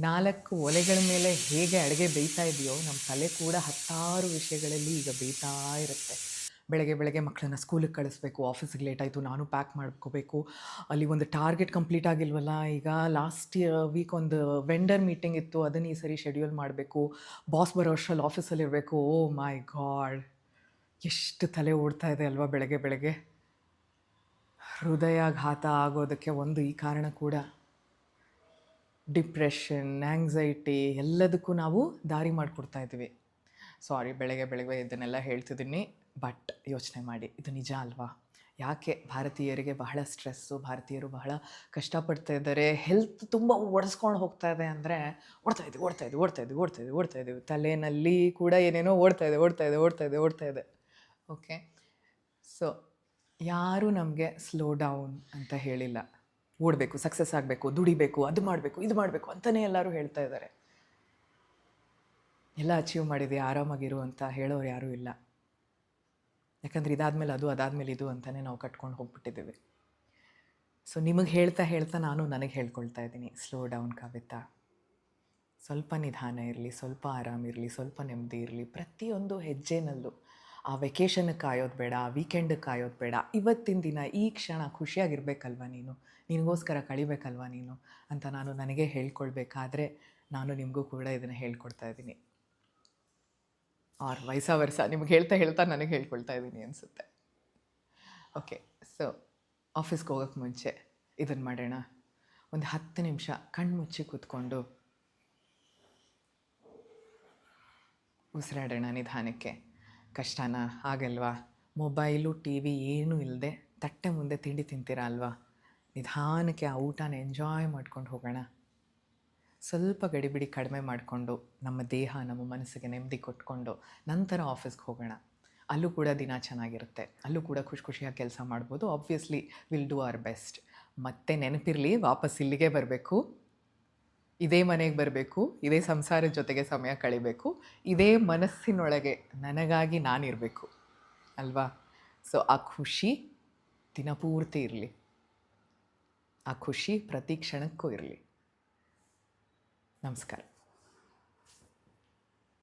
4 ಒಲೆಗಳ ಮೇಲೆ ಹೇಗೆ ಅಡುಗೆ ಬೇಯ್ತಾ ಇದೆಯೋ, ನಮ್ಮ ತಲೆ ಕೂಡ ಹತ್ತಾರು ವಿಷಯಗಳಲ್ಲಿ ಈಗ ಬೇಯ್ತಾ ಇರುತ್ತೆ. ಬೆಳಗ್ಗೆ ಬೆಳಗ್ಗೆ ಮಕ್ಕಳನ್ನ ಸ್ಕೂಲಿಗೆ ಕಳಿಸ್ಬೇಕು, ಆಫೀಸಿಗೆ ಲೇಟ್ ಆಯಿತು, ನಾನು ಪ್ಯಾಕ್ ಮಾಡ್ಕೋಬೇಕು, ಅಲ್ಲಿ ಒಂದು ಟಾರ್ಗೆಟ್ ಕಂಪ್ಲೀಟ್ ಆಗಿಲ್ವಲ್ಲ, ಈಗ ಲಾಸ್ಟ್ ವೀಕ್ ಒಂದು ವೆಂಡರ್ ಮೀಟಿಂಗ್ ಇತ್ತು, ಅದನ್ನು ಈ ಸರಿ ಶೆಡ್ಯೂಲ್ ಮಾಡಬೇಕು, ಬಾಸ್ ಬರೋ ಅಷ್ಟರಲ್ಲಿ ಆಫೀಸಲ್ಲಿರಬೇಕು. ಓ ಮೈ ಗಾಡ್, ಎಷ್ಟು ತಲೆ ಓಡ್ತಾ ಇದೆ ಅಲ್ವಾ ಬೆಳಗ್ಗೆ ಬೆಳಗ್ಗೆ. ಹೃದಯಾಘಾತ ಆಗೋದಕ್ಕೆ ಒಂದು ಈ ಕಾರಣ ಕೂಡ. ಡಿಪ್ರೆಷನ್, ಆ್ಯಂಗ್ಸೈಟಿ ಎಲ್ಲದಕ್ಕೂ ನಾವು ದಾರಿ ಮಾಡಿಕೊಡ್ತಾ ಇದ್ದೀವಿ. ಸಾರಿ, ಬೆಳಗ್ಗೆ ಬೆಳಗ್ಗೆ ಇದನ್ನೆಲ್ಲ ಹೇಳ್ತಿದ್ದೀನಿ, ಬಟ್ ಯೋಚನೆ ಮಾಡಿ, ಇದು ನಿಜ ಅಲ್ವಾ? ಯಾಕೆ ಭಾರತೀಯರಿಗೆ ಬಹಳ ಸ್ಟ್ರೆಸ್ಸು, ಭಾರತೀಯರು ಬಹಳ ಕಷ್ಟಪಡ್ತಾ ಇದ್ದಾರೆ, ಹೆಲ್ತ್ ತುಂಬ ಒಡೆಸ್ಕೊಂಡು ಹೋಗ್ತಾ ಇದೆ ಅಂದರೆ ಓಡ್ತಾ ಇದ್ದೀವಿ ತಲೆಯಲ್ಲಿ ಕೂಡ ಏನೇನೋ ಓಡ್ತಾ ಇದೆ. ಓಕೆ, ಸೊ ಯಾರೂ ನಮಗೆ ಸ್ಲೋ ಡೌನ್ ಅಂತ ಹೇಳಿಲ್ಲ. ಓಡಬೇಕು, ಸಕ್ಸಸ್ ಆಗಬೇಕು, ದುಡಿಬೇಕು, ಅದು ಮಾಡಬೇಕು, ಇದು ಮಾಡಬೇಕು ಅಂತಲೇ ಎಲ್ಲರೂ ಹೇಳ್ತಾ ಇದ್ದಾರೆ. ಎಲ್ಲ ಅಚೀವ್ ಮಾಡಿದೆ, ಆರಾಮಾಗಿರು ಅಂತ ಹೇಳೋರು ಯಾರೂ ಇಲ್ಲ. ಯಾಕಂದರೆ ಇದಾದಮೇಲೆ ಅದು, ಅದಾದಮೇಲೆ ಇದು ಅಂತಲೇ ನಾವು ಕಟ್ಕೊಂಡು ಹೋಗ್ಬಿಟ್ಟಿದ್ದೀವಿ. ಸೊ ನಿಮಗೆ ಹೇಳ್ತಾ ನಾನು ನನಗೆ ಹೇಳ್ಕೊಳ್ತಾ ಇದ್ದೀನಿ, ಸ್ಲೋ ಡೌನ್ ಕವಿತಾ. ಸ್ವಲ್ಪ ನಿಧಾನ ಇರಲಿ, ಸ್ವಲ್ಪ ಆರಾಮಿರಲಿ, ಸ್ವಲ್ಪ ನೆಮ್ಮದಿ ಇರಲಿ. ಪ್ರತಿಯೊಂದು ಹೆಜ್ಜೆನಲ್ಲೂ ಆ ವೆಕೇಷನ್ಗೆ ಕಾಯೋದು ಬೇಡ, ಆ ವೀಕೆಂಡಿಗೆ ಕಾಯೋದು ಬೇಡ. ಇವತ್ತಿನ ದಿನ ಈ ಕ್ಷಣ ಖುಷಿಯಾಗಿರ್ಬೇಕಲ್ವ ನೀನು, ನಿನಗೋಸ್ಕರ ಕಳಿಬೇಕಲ್ವ ನೀನು ಅಂತ ನಾನು ನನಗೆ ಹೇಳ್ಕೊಳ್ಬೇಕಾದ್ರೆ ನಾನು ನಿಮಗೂ ಕೂಡ ಇದನ್ನು ಹೇಳ್ಕೊಡ್ತಾ ಇದ್ದೀನಿ. ಆರ್ ವೈಸ ವರ್ಸ, ನಿಮ್ಗೆ ಹೇಳ್ತಾ ನನಗೆ ಹೇಳ್ಕೊಳ್ತಾ ಇದ್ದೀನಿ ಅನಿಸುತ್ತೆ. ಓಕೆ, ಸೊ ಆಫೀಸ್ಗೆ ಹೋಗೋಕ್ಕೆ ಮುಂಚೆ ಇದನ್ನು ಮಾಡೋಣ. ಒಂದು 10 ನಿಮಿಷ ಕಣ್ಮುಚ್ಚಿ ಕೂತ್ಕೊಂಡು ಉಸಿರಾಡೋಣ ನಿಧಾನಕ್ಕೆ. ಕಷ್ಟನಾ? ಆಗಲ್ವಾ? ಮೊಬೈಲು, ಟಿ ವಿ ಏನೂ ಇಲ್ಲದೆ ತಟ್ಟೆ ಮುಂದೆ ತಿಂಡಿ ತಿಂತೀರಾ ಅಲ್ವಾ? ನಿಧಾನಕ್ಕೆ ಆ ಊಟನ ಎಂಜಾಯ್ ಮಾಡ್ಕೊಂಡು ಹೋಗೋಣ. ಸ್ವಲ್ಪ ಗಡಿಬಿಡಿ ಕಡಿಮೆ ಮಾಡಿಕೊಂಡು ನಮ್ಮ ದೇಹ, ನಮ್ಮ ಮನಸ್ಸಿಗೆ ನೆಮ್ಮದಿ ಕೊಟ್ಕೊಂಡು ನಂತರ ಆಫೀಸ್ಗೆ ಹೋಗೋಣ. ಅಲ್ಲೂ ಕೂಡ ದಿನ ಚೆನ್ನಾಗಿರುತ್ತೆ, ಅಲ್ಲೂ ಕೂಡ ಖುಷಿಯಾಗಿ ಕೆಲಸ ಮಾಡ್ಬೋದು. Obviously will do our best. ಮತ್ತೆ ನೆನಪಿರಲಿ, ವಾಪಸ್ ಇಲ್ಲಿಗೆ ಬರಬೇಕು, ಇದೇ ಮನೆಗೆ ಬರಬೇಕು, ಇದೇ ಸಂಸಾರದ ಜೊತೆಗೆ ಸಮಯ ಕಳಿಬೇಕು, ಇದೇ ಮನಸ್ಸಿನೊಳಗೆ ನನಗಾಗಿ ನಾನಿರಬೇಕು ಅಲ್ವಾ? ಸೊ ಆ ಖುಷಿ ದಿನಪೂರ್ತಿ ಇರಲಿ, ಆ ಖುಷಿ ಪ್ರತಿ ಕ್ಷಣಕ್ಕೂ ಇರಲಿ. ನಮಸ್ಕಾರ.